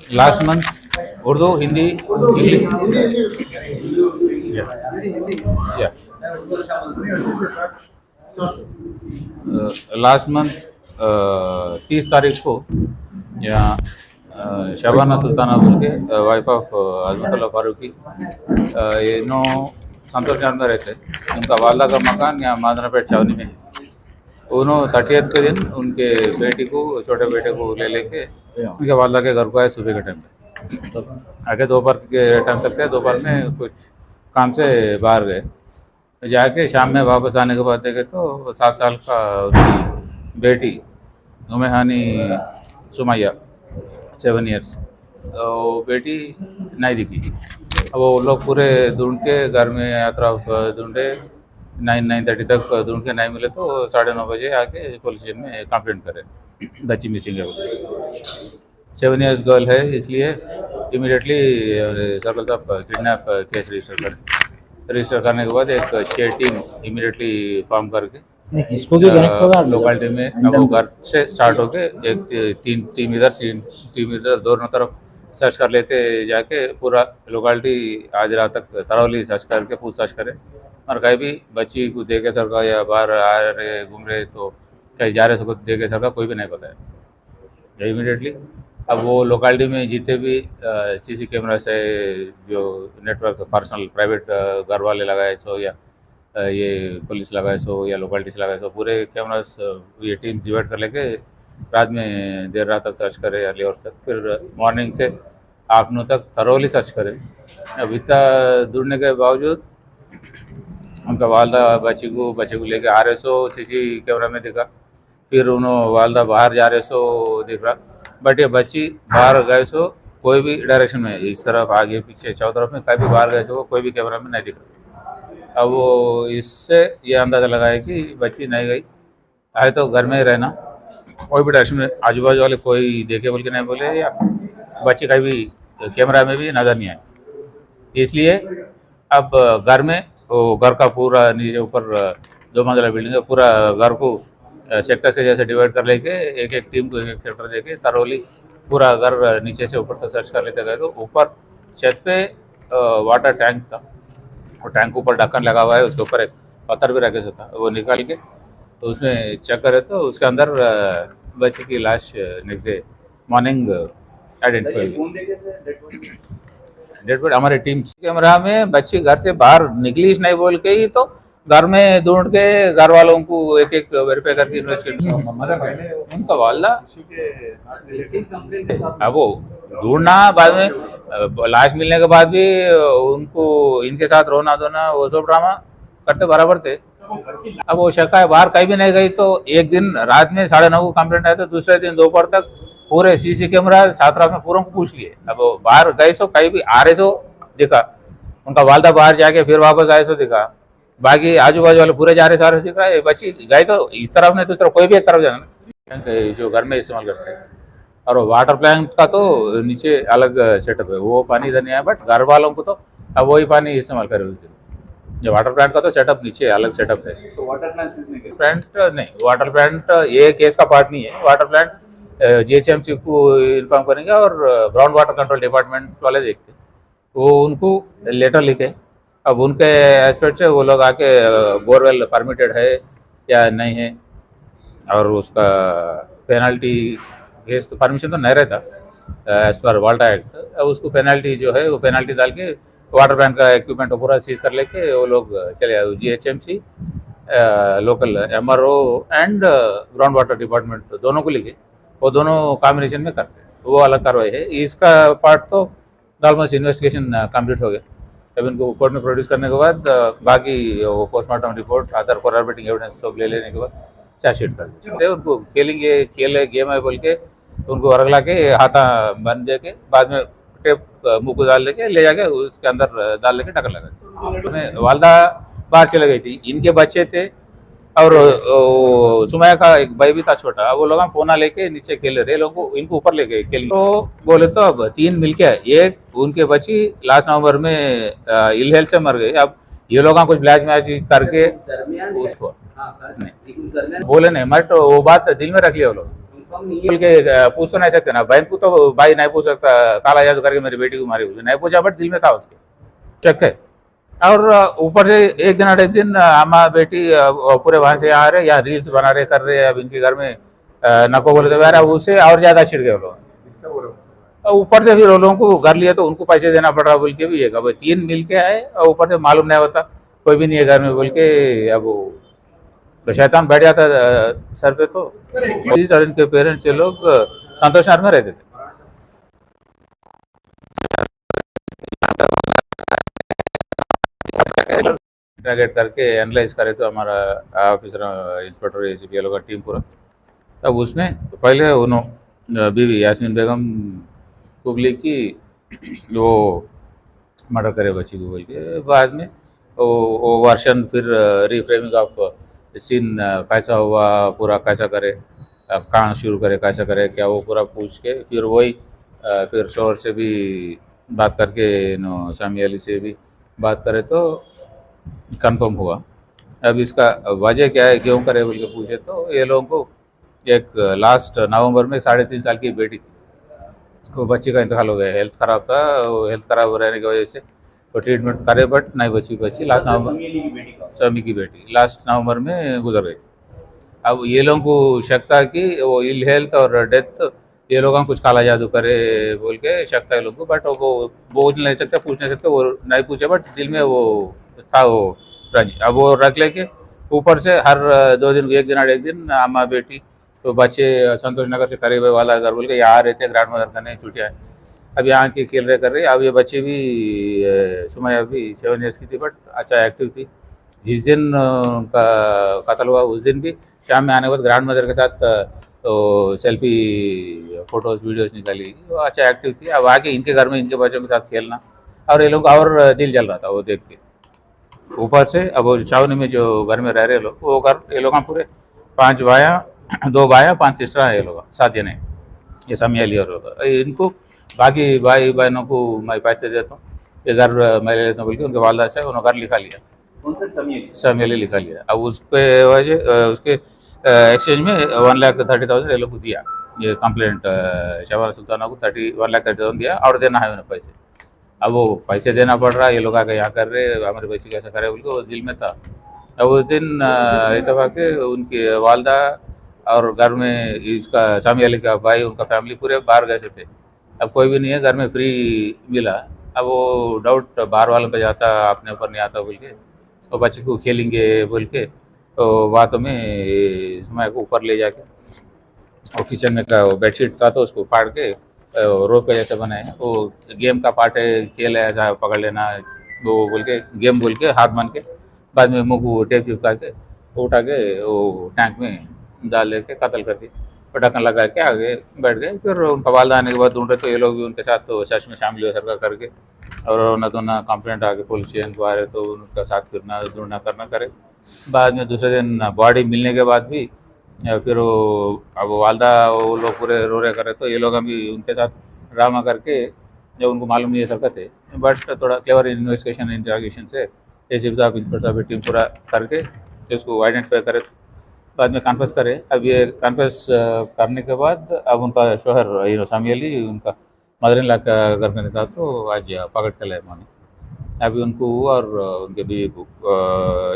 Last month, Urdu, Hindi, English. Yeah. Last month 30 तारीख को यहाँ शबाना सुल्ताना बोल के वाइफ ऑफ अजमतुल्ला फारूकी ये नो संतोष नगर में रहते हैं। उनका वालदा का मकान यहाँ मादनापेट छावनी में है। उन्होंने 30th के दिन उनके बेटी को छोटे बेटे को ले लेके उनके वालदा के घर को आए सुबह के टाइम पे। आगे दोपहर के टाइम तक थे, दोपहर में कुछ काम से बाहर गए, जाके शाम में वापस आने के बाद देखे तो 7 साल का उनकी बेटी उमेहानी सुमैया 7 years, तो बेटी नहीं दिखी। अब वो लोग पूरे ढूंढ के घर में यात्रा ढूंढे, 9:30 तक ढूंढ के नहीं मिले तो 9:30 बजे आके पुलिस स्टेशन में कंप्लेंट करे बच्ची मिसिंग है। 7 years गर्ल है, इसलिए इमीडिएटली सर्कल साहब किडनैप केस रजिस्टर करने के बाद एक स्टेट टीम इमीडिएटली फॉर्म करके इसको भी कनेक्ट होगा लोकेलिटी में वो घर से स्टार्ट होके एक टीम इधर दोनों तरफ सर्च कर लेते, जाके पूरा लोकेलिटी आज रात तक थरोली सर्च करके पूछताछ करें और कहीं भी बच्ची को देखे सर या बाहर आ रहे घूम रहे तो कहीं जा रहे सबको देखे सर कोई भी नहीं पता है इमीडिएटली। अब वो लोकेलिटी में जितने भी सीसी कैमरा से जो नेटवर्क पर्सनल प्राइवेट घर वाले लगाए सो या ये पुलिस लगाए सो या लोकेलिटी से लगाए सो पूरे कैमरास ये टीम डिवाइड कर लेके रात में देर रात तक सर्च करे, अर्ली आवर्स तक, फिर मॉर्निंग से आफ्टरनून तक थरोली सर्च करे। अब इतना ढूंढने के बावजूद उनका वालदा बच्चे को लेके आ रहे सो सीसी कैमरा में दिखा, फिर उन्होंने वालदा बाहर जा रहे सो दिख रहा, बट ये बच्ची बाहर गए सो कोई भी डायरेक्शन में इस तरफ आगे पीछे चारों तरफ में कहीं भी बाहर गए सो कोई भी कैमरा में नहीं दिखा। अब वो इससे ये अंदाज़ा लगाया कि बच्ची नहीं गई, आए तो घर में ही रहना, कोई भी डायरेक्शन में आजू बाजू वाले कोई देखे बोल के नहीं बोले या बच्ची कहीं भी कैमरा में भी नज़र नहीं आए। इसलिए अब घर में वो घर का पूरा नीचे ऊपर 2 मंजिला बिल्डिंग है, पूरा घर को सेक्टर्स के जैसे डिवाइड कर लेके एक टीम को एक सेक्टर देके थरोली पूरा घर नीचे से ऊपर तक सर्च कर लेते गए। तो ऊपर छत पे वाटर टैंक था, वो टैंक ऊपर ढक्कन लगा हुआ है, उसके ऊपर एक पत्थर भी रखे से था, वो निकाल के तो उसमें चेक करे तो उसके अंदर बच्चे की लाश नेक्स्ट डे मॉर्निंग आइडेंटिफाई हुई। डेड बॉडी हमारे टीम कैमरा में बच्ची घर से बाहर निकली नहीं बोल के ही तो घर में ढूंढ के घर वालों को एक एक वेरीफाई करके इन्वेस्टिगेट उनका वालदा अब वो ढूंढना बाद में लाश मिलने के बाद भी उनको इनके साथ रोना धोना वो सब ड्रामा करते बराबर थे। अब वो शक्का बाहर कहीं भी नहीं गई तो एक दिन रात में 9:30 को कंप्लेंट आया तो दूसरे दिन दोपहर तक पूरे सीसी कैमरा 7 रात में पूरा को पूछ लिए। अब वो बाहर गए सो कहीं भी आ रहे सो दिखा, उनका वालदा बाहर जाके फिर वापस आए सो दिखा, बाकी आजू बाजू वाले पूरे जा रहे सारे दिख रहा है। बच्ची गई तो इस तरफ नहीं तो इस तरफ कोई भी एक तरफ जाना जो घर में इस्तेमाल करते हैं। और वाटर प्लांट का तो नीचे अलग सेटअप है, वो पानी इधर नहीं आया, बट घर वालों को तो अब वही पानी इस्तेमाल करे उस दिन। जो वाटर प्लांट का तो सेटअप नीचे अलग सेटअप है, तो वाटर प्लांट नहीं, वाटर प्लांट ये केस का पार्ट नहीं है। वाटर प्लांट जीएचएमसी को इन्फॉर्म करेंगे और ग्राउंड वाटर कंट्रोल डिपार्टमेंट वाले देखते हैं, वो उनको लेटर लिखे। अब उनके एस्पेक्ट से वो लोग आके बोरवेल परमिटेड है या नहीं है और उसका पेनल्टी केस तो परमिशन तो नहीं रहता एज पर वाल्टा एक्ट, अब उसको पेनल्टी जो है वो पेनल्टी डाल के वाटर प्लांट का इक्विपमेंट को पूरा सीज कर लेके वो लोग चले आए। GHMC local MRO and ground water department दोनों को लेके वो दोनों कॉम्बिनेशन में करते हैं, वो अलग कार्रवाई है। इसका पार्ट तो ऑलमोस्ट इन्वेस्टिगेशन कंप्लीट हो गया। अब इनको कोर्ट में प्रोड्यूस करने के बाद बाकी वो postmortem report other coordinating evidence सब ले लेने के बाद चार्जशीट कर देते। उनको खेलेंगे खेल गेम है बोल के उनको रगला के हाथा बंद दे के बाद में टेप मुँह को डाल देके ले जाके उसके अंदर डाल लेके ढक्कन लगा। वालदा बाहर चले गई थी, इनके बच्चे थे और सुमैया का एक भाई भी था छोटा, वो लोग फोना लेके नीचे खेल रहे लोगों को इनको ऊपर लेके खेल तो बोले तो अब 3 मिलके एक उनके बच्ची लास्ट नवंबर में इल हेल्थ से मर गई। अब ये लोग कुछ ब्लैक मैजिक करके उसको नहीं बोले नहीं, मत वो बात दिल में रख लिया वो लोग। बोल के पूछ तो नहीं सकते ना, बहन को तो भाई नहीं पूछ सकता काला जादू करके मेरी बेटी को मारी, हुई नहीं पूछा, बट दिल में था उसके, शक है। और ऊपर से एक दिन अड़े दिन अम्मा बेटी पूरे वहां से आ रहे, या रील्स बना रहे कर रहे, अब इनके घर में नको बोले तो यार अब उससे और ज्यादा छिड़ गए वो लोग। और ऊपर से फिर वो लोगों को घर लिया तो उनको पैसे देना पड़ रहा बोल के भी, एक अब 3 मिल के आए और ऊपर से मालूम नहीं होता कोई भी नहीं है घर में बोल के, अब वो तो शैतान बैठ जाता सर पे। तो और इनके पेरेंट्स ये लोग संतोष नगर में रहते थे। इंटरगेट करके एनालाइज करे तो हमारा ऑफिसर इंस्पेक्टर एसीपी लोग का टीम पूरा, तब उसने पहले उन्होंने बीवी यास्मीन बेगम को बोली कि वो मर्डर करे बच्ची को बोल के, बाद में वो वर्शन फिर रिफ्रेमिंग ऑफ सीन कैसा हुआ पूरा, कैसा करे, कहाँ शुरू करे, कैसा करे क्या, वो पूरा पूछ के फिर वही फिर शोहर से भी बात करके सामी अली से भी बात करे तो कंफर्म हुआ। अब इसका वजह क्या है क्यों करे बोल के पूछे तो ये लोगों को एक लास्ट नवंबर में 3.5 साल की बेटी थी, वो बच्ची का इंतकाल हो गया, हेल्थ ख़राब था, वो हेल्थ ख़राब रहने की वजह से तो ट्रीटमेंट करे बट नहीं बच्ची लास्ट नवंबर, समी की बेटी लास्ट नवंबर में गुजर गई। अब ये लोगों को शक था कि वो इल हेल्थ और डेथ ये लोग कुछ काला जादू करे बोल के शक था ये लोग को, बट वो बोल नहीं सकते, पूछ नहीं सकते, वो नहीं पूछे, बट दिल में वो था वो रंज। अब वो रख लेके ऊपर से हर 2 दिन, एक दिन अम्मा बेटी तो बच्चे संतोष नगर से करीब वाला घर बोल के यहाँ रहते ग्रैंड मदर करने छुट्टियाँ, अब यहाँ के खेल रहे कर रहे। अब ये बच्चे भी सुमैया भी 7 ईयर्स की थी बट अच्छा एक्टिव थी। जिस दिन उनका कत्ल हुआ उस दिन भी शाम में आने के बाद ग्रैंड मदर के साथ तो सेल्फी फोटोज वीडियोज निकाली, वो अच्छा एक्टिव थी। अब आके इनके घर में इनके बच्चों के साथ खेलना और ये लोग और दिल जल रहा था वो देख के। ऊपर से अब वो छावनी में जो घर में रह रहे लोग, वो घर ये लोग पूरे 5 भाइयाँ 2 भाइयाँ 5 सिस्टर हैं, ये लोग 7 जने, ये समी अली और लोग। इनको बाकी भाई बहनों को मैं पैसे देता हूँ, ये घर मैं ले लेता हूँ बोल के उनके वालदा से उन्होंने घर लिखा लिया, समी अली लिखा लिया। अब उसके वजह उसके एक्सचेंज में 1,30,000 ये लोग को दिया, ये कंप्लेंट शहबाज सुल्ताना को 1,30,000 दिया और देना है उन्हें पैसे। अब वो पैसे देना पड़ रहा है, ये लोग आके यहाँ कर रहे हमारे बच्चे कैसा करे बोल के वो दिल में था। अब उस दिन इतफाक उनकी वालदा और घर में इसका सामी अली का भाई उनका फैमिली पूरे बाहर गए थे, अब कोई भी नहीं है घर में, फ्री मिला। अब वो डाउट बाहर वालों पे जाता, अपने ऊपर नहीं आता बोल के, वो बच्चे को खेलेंगे बोल के तो बातों में समय को ऊपर ले जाके और किचन में का बेडशीट था तो उसको फाड़ के रोप के जैसे बनाए, वो गेम का पार्ट है, खेल है, ऐसा पकड़ लेना वो बोल के, गेम बोल के हाथ बांध के बाद में मुँह को टेप चिपका के उठा के वो टैंक में डाल दे के कत्ल कर दिया, ढक्कन लगा के आगे बैठ गए। फिर उनका वालदा आने के बाद ढूंढ रहे तो ये लोग भी उनके साथ तो सर्च में शामिल हुए सरकार करके, और न तो ना कंप्लेंट आके पुलिस स्टेशन को आ रहे तो उनका साथ फिरना ढूंढना करना करे। बाद में दूसरे दिन बॉडी मिलने के बाद भी फिर वो अब वालदा वो लोग पूरे रो रहे करे तो ये लोग अभी उनके साथ ड्रामा करके, जब उनको मालूम नहीं है सरकत है, बट थोड़ा क्लेवर इन्वेस्टिगेशन इंटरोगेशन से एसीपी साहब इंस्पेक्टर साहब टीम पूरा करके उसको आइडेंटिफाई करे, बाद में कन्फेस करे। अब ये कन्फेस करने के बाद अब उनका शोहर सामी अली उनका मदर इन लॉ का घर में था तो आज पकड़ के लाए मानी। अभी उनको और उनके बीवी को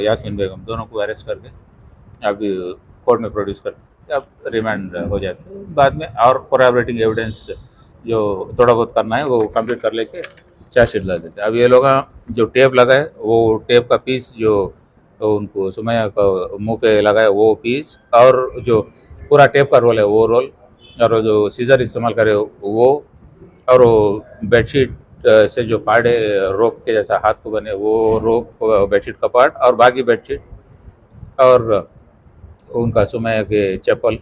यास्मीन बेगम दोनों को अरेस्ट करके अभी कोर्ट में प्रोड्यूस करते, अब रिमांड हो जाते हैं। बाद में और कोरैबोरेटिंग एविडेंस जो थोड़ा बहुत करना है वो कंप्लीट कर लेके चार्जशीट ला देते। अब ये लोग जो टेप लगाए वो टेप का पीस जो तो उनको सुमैया का मुंह पे लगाए वो पीस, और जो पूरा टेप का रोल है वो रोल, और जो सीजर इस्तेमाल करे वो, और वो बेडशीट से जो पार्ट है रोप के जैसा हाथ को बने वो रोप बेडशीट का पार्ट, और बाकी बेडशीट और उनका सुमैया के चप्पल,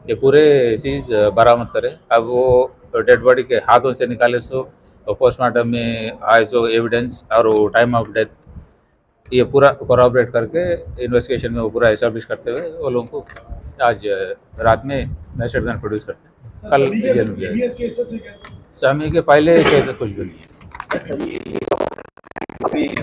ये पूरे चीज़ बरामद करे। अब वो डेड बॉडी के हाथों से निकाले सो पोस्टमार्टम में आए सो एविडेंस, और वो टाइम ऑफ डेथ ये पूरा कोरॉबरेट करके इन्वेस्टिगेशन में वो पूरा एस्टेब्लिश करते हुए वो लोगों को आज रात में मैजिस्ट्रेट गन प्रोड्यूस करते हैं। कल जेल में जाएगा। सामी के पहले केसेस कुछ भी नहीं है।